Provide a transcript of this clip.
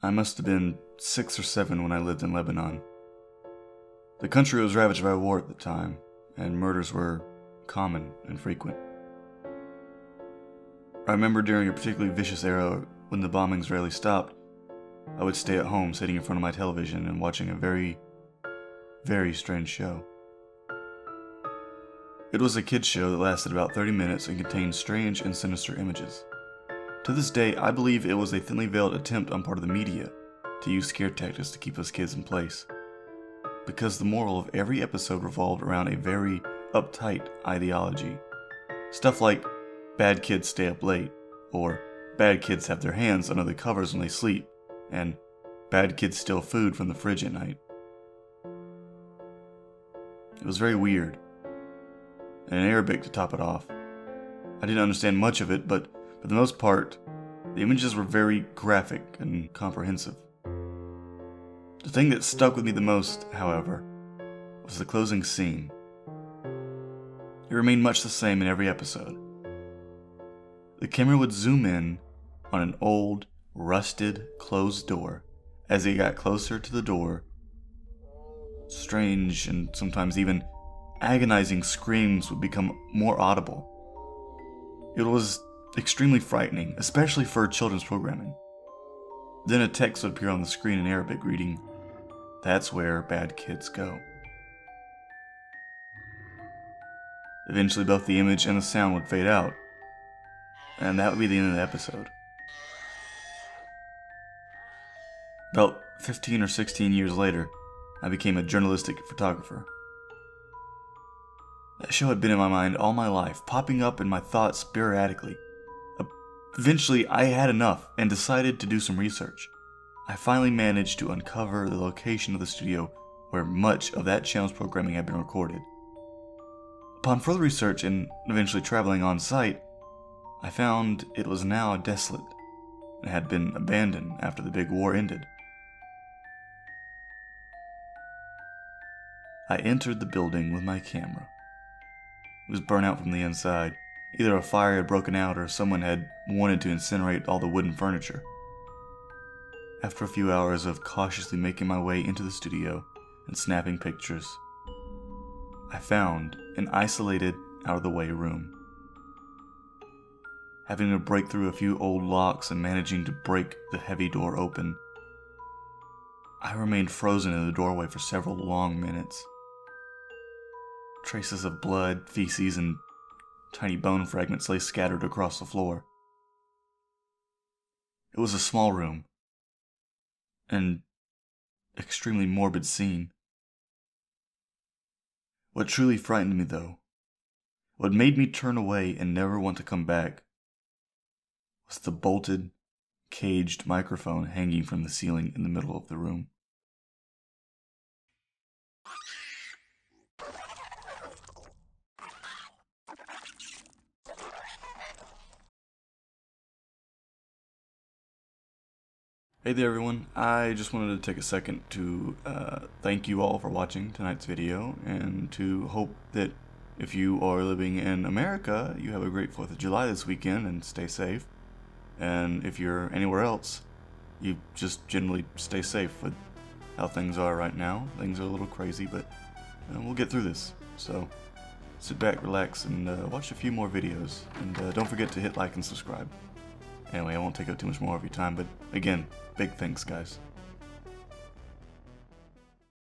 I must have been 6 or 7 when I lived in Lebanon. The country was ravaged by war at the time, and murders were common and frequent. I remember during a particularly vicious era when the bombings rarely stopped, I would stay at home sitting in front of my television and watching a very, very strange show. It was a kids' show that lasted about 30 minutes and contained strange and sinister images. To this day, I believe it was a thinly veiled attempt on part of the media to use scare tactics to keep us kids in place, because the moral of every episode revolved around a very uptight ideology. Stuff like, bad kids stay up late, or bad kids have their hands under the covers when they sleep, and bad kids steal food from the fridge at night. It was very weird, and in Arabic to top it off. I didn't understand much of it, but for the most part, the images were very graphic and comprehensive. The thing that stuck with me the most, however, was the closing scene. It remained much the same in every episode. The camera would zoom in on an old, rusted, closed door. As it got closer to the door, strange and sometimes even agonizing screams would become more audible. It was extremely frightening, especially for children's programming. Then a text would appear on the screen in Arabic reading, "That's where bad kids go." Eventually both the image and the sound would fade out, and that would be the end of the episode. About 15 or 16 years later, I became a journalistic photographer. That show had been in my mind all my life, popping up in my thoughts sporadically. Eventually, I had enough and decided to do some research. I finally managed to uncover the location of the studio where much of that channel's programming had been recorded. Upon further research and eventually traveling on site, I found it was now desolate and had been abandoned after the big war ended. I entered the building with my camera. It was burnt out from the inside. Either a fire had broken out or someone had wanted to incinerate all the wooden furniture. After a few hours of cautiously making my way into the studio and snapping pictures, I found an isolated, out-of-the-way room. Having to break through a few old locks and managing to break the heavy door open, I remained frozen in the doorway for several long minutes. Traces of blood, feces, and tiny bone fragments lay scattered across the floor. It was a small room, an extremely morbid scene. What truly frightened me, though, what made me turn away and never want to come back, was the bolted, caged microphone hanging from the ceiling in the middle of the room. Hey there everyone, I just wanted to take a second to thank you all for watching tonight's video and to hope that if you are living in America, you have a great 4th of July this weekend and stay safe. And if you're anywhere else, you just generally stay safe with how things are right now. Things are a little crazy, but we'll get through this. So sit back, relax, and watch a few more videos. And don't forget to hit like and subscribe. Anyway, I won't take up too much more of your time, but again, big thanks, guys.